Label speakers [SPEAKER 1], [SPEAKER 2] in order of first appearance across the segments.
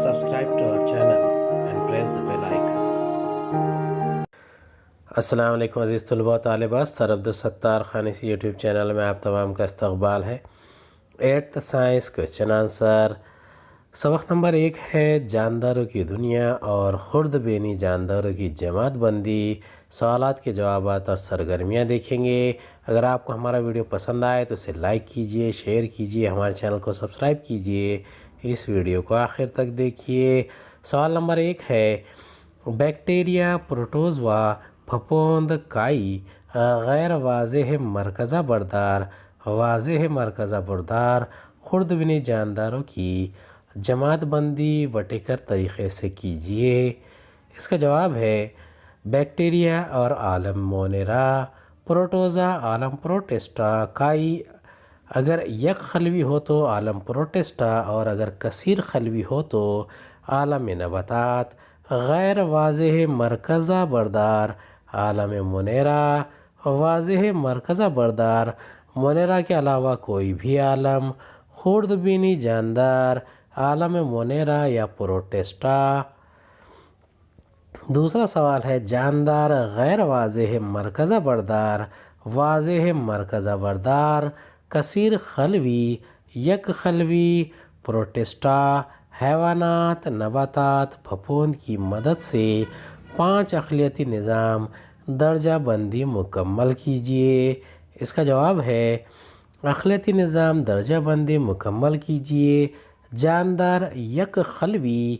[SPEAKER 1] Subscribe to our channel and press the bell icon.
[SPEAKER 2] السلام علیکم عزیز طلباء و طالبات، سر عبدالستار خان اسی یوٹیوب چینل میں آپ تمام کا استقبال ہے۔ 8th سائنس کوسچن آنسر سبق نمبر 1 ہے جانداروں کی دنیا اور خرد بینی جانداروں کی جماعت بندی۔ سوالات کے جوابات اور سرگرمیاں دیکھیں گے۔ اگر آپ کو ہمارا ویڈیو پسند آئے تو اسے لائک کیجئے، شیئر کیجئے، ہمارے چینل کو سبسکرائب کیجئے، اس ویڈیو کو آخر تک دیکھیے۔ سوال نمبر 1 ہے بیکٹیریا، پروٹوزوا، پھپھوند، کائی غیر واضح مرکزہ بردار، واضح مرکزہ بردار خرد بینی جانداروں کی جماعت بندی وٹیکر طریقے سے کیجئے۔ اس کا جواب ہے بیکٹیریا اور عالم مونیرا، پروٹوزا عالم پروٹسٹا، کائی اگر یک خلوی ہو تو عالم پروٹسٹا اور اگر کثیر خلوی ہو تو عالم نباتات، غیر واضح مرکزہ بردار عالم مونیرا، واضح مرکزہ بردار مونیرا کے علاوہ کوئی بھی عالم، خرد بینی جاندار عالم مونیرا یا پروٹسٹا۔ دوسرا سوال ہے جاندار غیر واضح مرکزہ بردار، واضح مرکزہ بردار کثیر خلوی، یک خلوی، پروٹسٹا حیوانات، نباتات، پھپھوند کی مدد سے 5 اقلیتی نظام درجہ بندی مکمل کیجئے۔ اس کا جواب ہے اقلیتی نظام درجہ بندی مکمل کیجئے۔ جاندار یک خلوی،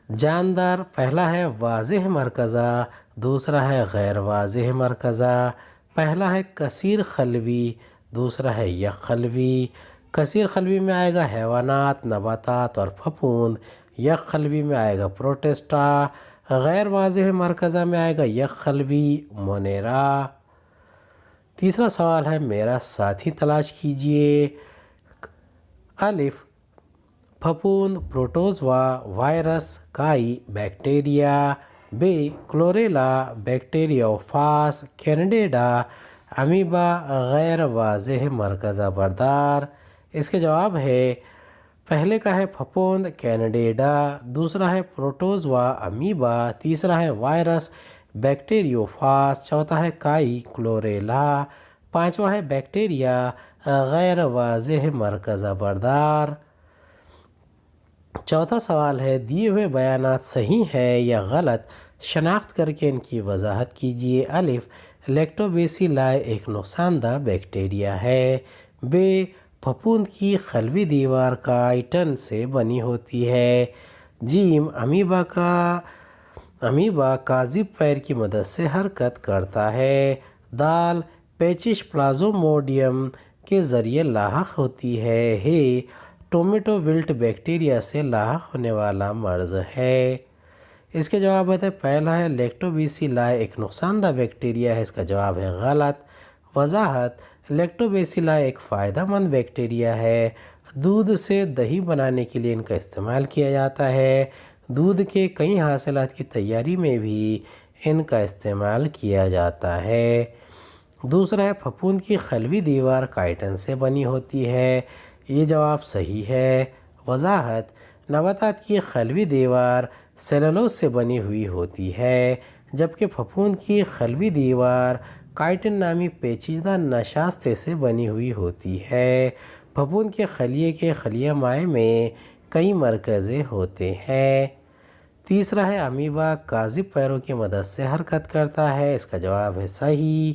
[SPEAKER 2] جاندار پہلا ہے واضح مرکزہ، دوسرا ہے غیر واضح مرکزہ، پہلا ہے کثیر خلوی، دوسرا ہے یک خلوی۔ کثیر خلوی میں آئے گا حیوانات، نباتات اور پھپھوند، یک خلوی میں آئے گا پروٹسٹا، غیر واضح مرکزہ میں آئے گا یک خلوی مونیرا۔ تیسرا سوال ہے میرا ساتھی تلاش کیجئے۔ الف پھپھوند، پروٹوزوا، وائرس، کائی، بیکٹیریا، بے کلوریلا، بیکٹیریوفاس، کینیڈیڈا، امیبا غیر واضح مرکزہ بردار۔ اس کے جواب ہے پہلے کا ہے پھپھوند کینیڈیڈا، دوسرا ہے پروٹوزوا امیبا، تیسرا ہے وائرس بیکٹیریوفاس، چوتھا ہے کائی کلوریلا، پانچواں ہے بیکٹیریا غیر واضح مرکزہ بردار۔ چوتھا سوال ہے دیے ہوئے بیانات صحیح ہے یا غلط، شناخت کر کے ان کی وضاحت کیجئے۔ الف لیکٹوبیسیلائی ایک نقصان دہ بیکٹیریا ہے۔ بے پھپھوند کی خلوی دیوار کائٹن سے بنی ہوتی ہے۔ جیم امیبا کاذب پیر کی مدد سے حرکت کرتا ہے۔ دال پیچش پلازموڈیم کے ذریعے لاحق ہوتی ہے۔ ہے ٹومیٹو ولٹ بیکٹیریا سے لاحق ہونے والا مرض ہے۔ اس کے جوابات ہے پہلا ہے لیکٹوبیسیلائی ایک نقصان دہ بیکٹیریا ہے، اس کا جواب ہے غلط۔ وضاحت لیکٹوبیسیلائی ایک فائدہ مند بیکٹیریا ہے، دودھ سے دہی بنانے کے لیے ان کا استعمال کیا جاتا ہے، دودھ کے کئی حاصلات کی تیاری میں بھی ان کا استعمال کیا جاتا ہے۔ دوسرا ہے پھپھوند کی خلوی دیوار کائٹن سے بنی ہوتی ہے، یہ جواب صحیح ہے۔ وضاحت نباتات کی خلوی دیوار سیلولوز سے بنی ہوئی ہوتی ہے، جبکہ پھپھوند کی خلوی دیوار کائٹن نامی پیچیدہ نشاستے سے بنی ہوئی ہوتی ہے۔ پھپھوند کے خلیے کے خلیہ مائع میں کئی مرکزیں ہوتے ہیں۔ تیسرا ہے امیبا کاذب پیروں کی مدد سے حرکت کرتا ہے، اس کا جواب ہے صحیح۔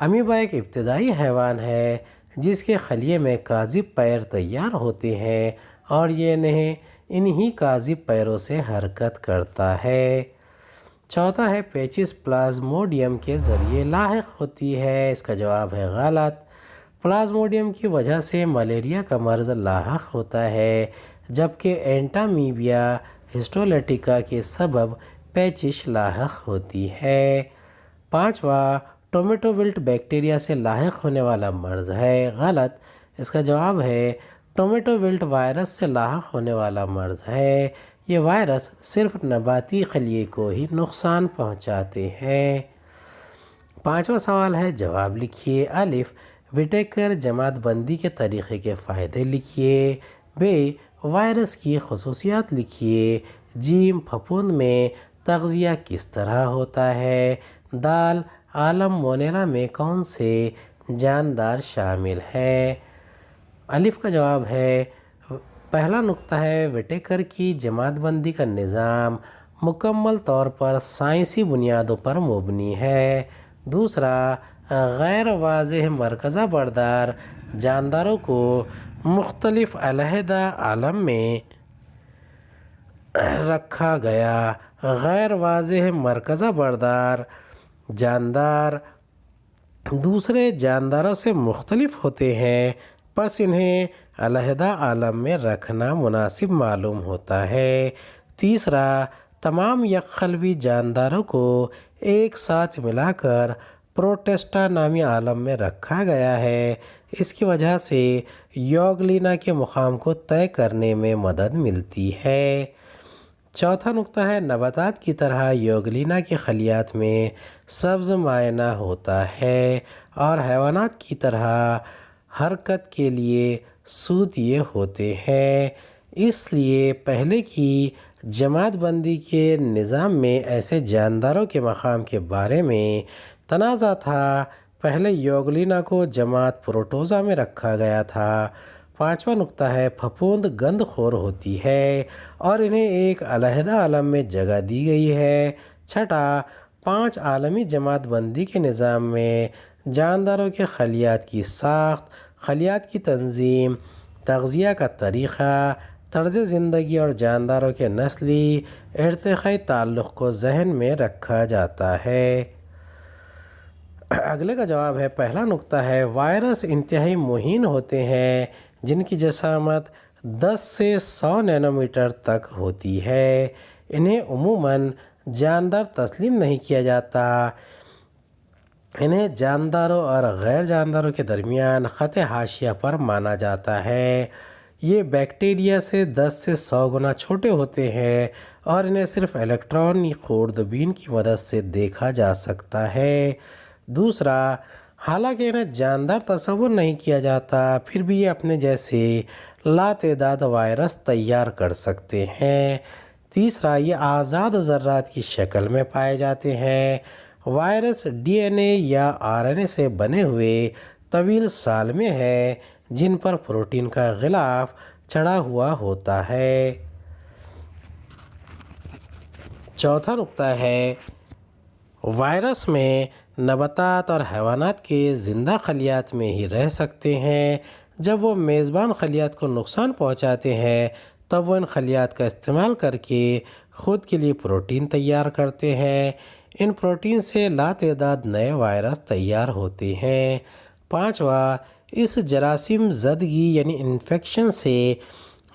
[SPEAKER 2] امیبا ایک ابتدائی حیوان ہے جس کے خلیے میں کاذب پیر تیار ہوتے ہیں اور یہ انہی کاذب پیروں سے حرکت کرتا ہے۔ چوتھا ہے پیچس پلازموڈیم کے ذریعے لاحق ہوتی ہے، اس کا جواب ہے غلط۔ پلازموڈیم کی وجہ سے ملیریا کا مرض لاحق ہوتا ہے، جبکہ اینٹامیبیا ہسٹولیٹیکا کے سبب پیچش لاحق ہوتی ہے۔ پانچواں ٹومیٹو ولٹ بیکٹیریا سے لاحق ہونے والا مرض ہے، غلط۔ اس کا جواب ہے ٹومیٹو ولٹ وائرس سے لاحق ہونے والا مرض ہے، یہ وائرس صرف نباتی خلیے کو ہی نقصان پہنچاتے ہیں۔ پانچواں سوال ہے جواب لکھیے۔ الف وٹیکر جماعت بندی کے طریقے کے فائدے لکھیے۔ بے وائرس کی خصوصیات لکھیے۔ جیم پھپھوند میں تغذیہ کس طرح ہوتا ہے؟ دال عالم مونیرا میں کون سے جاندار شامل ہیں؟ الف کا جواب ہے پہلا نقطہ ہے وٹیکر کی جماعت بندی کا نظام مکمل طور پر سائنسی بنیادوں پر مبنی ہے۔ دوسرا، غیر واضح مرکزہ بردار جانداروں کو مختلف علیحدہ عالم میں رکھا گیا۔ غیر واضح مرکزہ بردار جاندار دوسرے جانداروں سے مختلف ہوتے ہیں، پس انہیں علیحدہ عالم میں رکھنا مناسب معلوم ہوتا ہے۔ تیسرا، تمام یک خلوی جانداروں کو ایک ساتھ ملا کر پروٹسٹا نامی عالم میں رکھا گیا ہے۔ اس کی وجہ سے یوگلینا کے مقام کو طے کرنے میں مدد ملتی ہے۔ چوتھا نقطہ ہے نباتات کی طرح یوگلینا کے خلیات میں سبز معائنہ ہوتا ہے اور حیوانات کی طرح حرکت کے لیے سوتیے ہوتے ہیں۔ اس لیے پہلے کی جماعت بندی کے نظام میں ایسے جانداروں کے مقام کے بارے میں تنازع تھا۔ پہلے یوگلینا کو جماعت پروٹوزا میں رکھا گیا تھا۔ پانچواں نقطہ ہے پھپھوند گند خور ہوتی ہے اور انہیں ایک علیحدہ عالم میں جگہ دی گئی ہے۔ چھٹا، 5 عالمی جماعت بندی کے نظام میں جانداروں کے خلیات کی ساخت، خلیات کی تنظیم، تغذیہ کا طریقہ، طرز زندگی اور جانداروں کے نسلی ارتقائی تعلق کو ذہن میں رکھا جاتا ہے۔ اگلے کا جواب ہے پہلا نقطہ ہے وائرس انتہائی مہین ہوتے ہیں جن کی جسامت 10 سے 100 نینومیٹر تک ہوتی ہے۔ انہیں عموماً جاندار تسلیم نہیں کیا جاتا۔ انہیں جانداروں اور غیر جانداروں کے درمیان خط حاشیہ پر مانا جاتا ہے۔ یہ بیکٹیریا سے 10 سے 100 گنا چھوٹے ہوتے ہیں اور انہیں صرف الیکٹرانی خوردبین کی مدد سے دیکھا جا سکتا ہے۔ دوسرا، حالانکہ انہیں جاندار تصور نہیں کیا جاتا پھر بھی یہ اپنے جیسے لاتعداد وائرس تیار کر سکتے ہیں۔ تیسرا، یہ آزاد ذرات کی شکل میں پائے جاتے ہیں۔ وائرس ڈی این اے یا آر این اے سے بنے ہوئے طویل سالمے ہیں جن پر پروٹین کا غلاف چڑھا ہوا ہوتا ہے۔ چوتھا نقطہ ہے وائرس میں نباتات اور حیوانات کے زندہ خلیات میں ہی رہ سکتے ہیں۔ جب وہ میزبان خلیات کو نقصان پہنچاتے ہیں تب وہ ان خلیات کا استعمال کر کے خود کے لیے پروٹین تیار کرتے ہیں۔ ان پروٹین سے لاتعداد نئے وائرس تیار ہوتے ہیں۔ پانچواں، اس جراثیم زدگی یعنی انفیکشن سے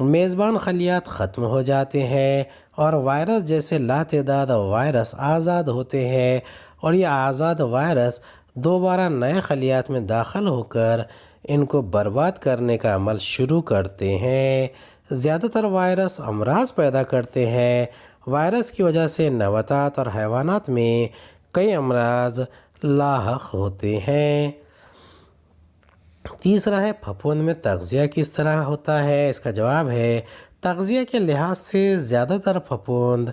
[SPEAKER 2] میزبان خلیات ختم ہو جاتے ہیں اور وائرس جیسے لاتعداد وائرس آزاد ہوتے ہیں اور یہ آزاد وائرس دوبارہ نئے خلیات میں داخل ہو کر ان کو برباد کرنے کا عمل شروع کرتے ہیں۔ زیادہ تر وائرس امراض پیدا کرتے ہیں۔ وائرس کی وجہ سے نباتات اور حیوانات میں کئی امراض لاحق ہوتے ہیں۔ تیسرا ہے پھپھوند میں تغذیہ کس طرح ہوتا ہے؟ اس کا جواب ہے تغذیہ کے لحاظ سے زیادہ تر پھپھوند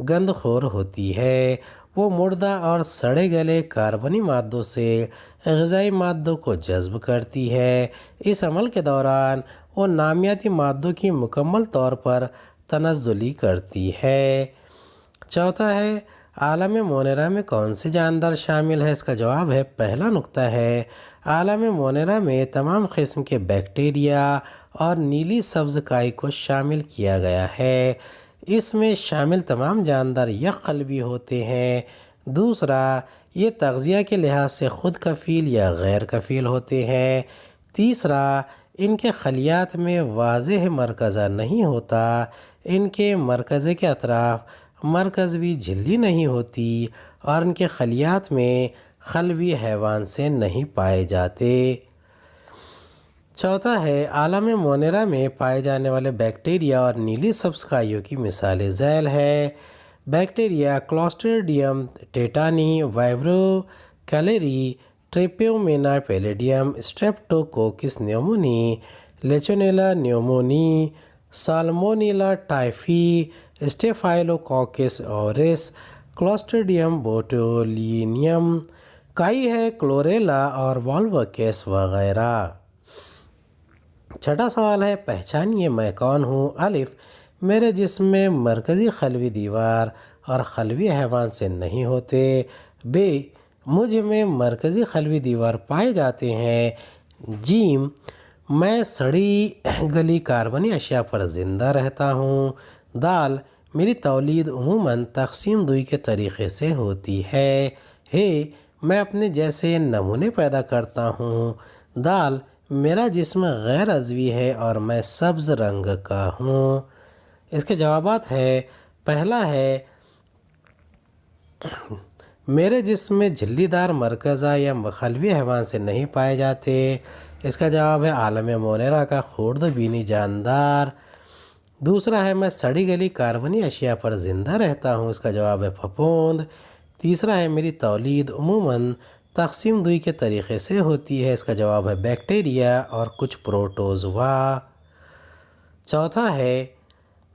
[SPEAKER 2] گند خور ہوتی ہے۔ وہ مردہ اور سڑے گلے کاربنی مادوں سے غذائی مادوں کو جذب کرتی ہے۔ اس عمل کے دوران وہ نامیاتی مادوں کی مکمل طور پر تنزلی کرتی ہے۔ چوتھا ہے عالم مونیرا میں کون سے جاندار شامل ہے؟ اس کا جواب ہے پہلا نقطہ ہے عالم مونیرا میں تمام قسم کے بیکٹیریا اور نیلی سبز کائی کو شامل کیا گیا ہے۔ اس میں شامل تمام جاندار یک قلبی ہوتے ہیں۔ دوسرا، یہ تغذیہ کے لحاظ سے خود کفیل یا غیر کفیل ہوتے ہیں۔ تیسرا، ان کے خلیات میں واضح مرکزہ نہیں ہوتا۔ ان کے مرکزے کے اطراف مرکزوی جھلی نہیں ہوتی اور ان کے خلیات میں خلوی حیوان سے نہیں پائے جاتے۔ چوتھا ہے عالم مونیرا میں پائے جانے والے بیکٹیریا اور نیلی سبز کائیوں کی مثالیں ذیل ہے۔ Bacteria کلاسٹریڈیم ٹیٹانی، Vibrio calorie, ٹریپومینا palladium, Streptococcus نیومونی، لیچونیلا نیومونی، Salmonella ٹائفی، اسٹیفائلوکوکس اوریس، کلوسٹریڈیم بوٹولینیم، کائی ہے کلوریلا اور والوکیس وغیرہ۔ چھٹا سوال ہے پہچانیے میں کون ہوں۔ الف، میرے جسم میں مرکزی خلوی دیوار اور خلوی حیوان سے نہیں ہوتے۔ ب، مجھ میں مرکزی خلوی دیوار پائے جاتے ہیں۔ جیم، میں سڑی گلی کاربنی اشیاء پر زندہ رہتا ہوں۔ دال، میری تولید عموماً تقسیم دوئی کے طریقے سے ہوتی ہے۔ میں اپنے جیسے نمونے پیدا کرتا ہوں۔ دال، میرا جسم غیر عضوی ہے اور میں سبز رنگ کا ہوں۔ اس کے جوابات ہے، پہلا ہے میرے جسم میں جھلی دار مرکزہ یا خلوی حیوان سے نہیں پائے جاتے۔ اس کا جواب ہے عالم مونیرا کا خورد بینی جاندار۔ دوسرا ہے میں سڑی گلی کاربنی اشیاء پر زندہ رہتا ہوں۔ اس کا جواب ہے پھپھوند۔ تیسرا ہے میری تولید عموماً تقسیم دوئی کے طریقے سے ہوتی ہے۔ اس کا جواب ہے بیکٹیریا اور کچھ پروٹوزوا۔ چوتھا ہے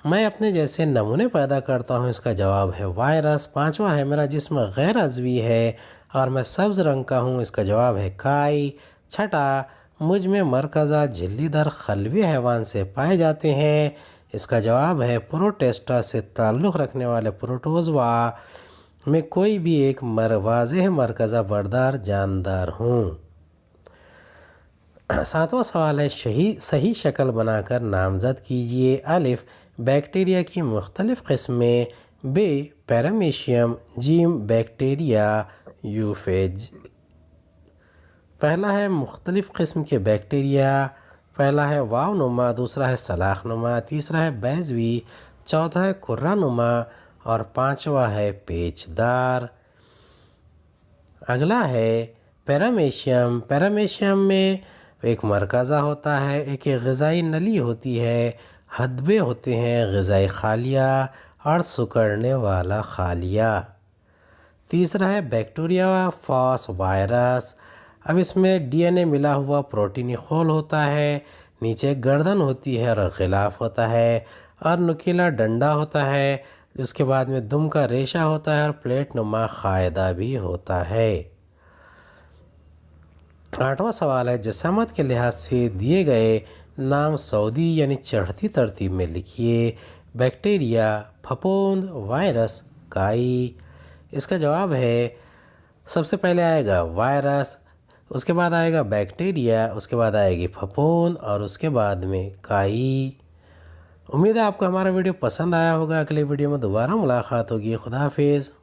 [SPEAKER 2] میں اپنے جیسے نمونے پیدا کرتا ہوں۔ اس کا جواب ہے وائرس۔ پانچواں ہے میرا جسم غیر عضوی ہے اور میں سبز رنگ کا ہوں۔ اس کا جواب ہے کائی۔ چھٹا، مجھ میں مرکزہ جھلی دار خلوی حیوان سے پائے جاتے ہیں۔ اس کا جواب ہے پروٹیسٹا سے تعلق رکھنے والے پروٹوزوا میں کوئی بھی ایک واضح مرکزہ بردار جاندار ہوں۔ ساتواں سوال ہے صحیح شکل بنا کر نامزد کیجیے۔ الف، بیکٹیریا کی مختلف قسمیں۔ ب، پیرامیشیم۔ جیم، بیکٹیریا یوفیج۔ پہلا ہے مختلف قسم کے بیکٹیریا۔ پہلا ہے واو نما، دوسرا ہے سلاخ نما، تیسرا ہے بیضوی، چوتھا ہے کرہ نما اور پانچواں ہے پیچ دار۔ اگلا ہے پیرامیشیم۔ پیرامیشیم میں ایک مرکزہ ہوتا ہے، ایک غذائی نلی ہوتی ہے، ہدبے ہوتے ہیں، غذائی خالیہ اور سکڑنے والا خالیہ۔ تیسرا ہے بیکٹیریا فاس وائرس۔ اب اس میں ڈی این اے ملا ہوا پروٹینی خول ہوتا ہے، نیچے گردن ہوتی ہے اور غلاف ہوتا ہے اور نکیلا ڈنڈا ہوتا ہے، اس کے بعد میں دم کا ریشہ ہوتا ہے اور پلیٹ نما قاعدہ بھی ہوتا ہے۔ آٹھواں سوال ہے جسامت کے لحاظ سے دیے گئے نام سعودی یعنی چڑھتی ترتیب میں لکھیے۔ بیکٹیریا، پھپھوند، وائرس، کائی۔ اس کا جواب ہے سب سے پہلے آئے گا وائرس، اس کے بعد آئے گا بیکٹیریا، اس کے بعد آئے گی پھپھوند اور اس کے بعد میں کائی۔ امید ہے آپ کو ہمارا ویڈیو پسند آیا ہوگا۔ اگلے ویڈیو میں دوبارہ ملاقات ہوگی۔ خدا حافظ۔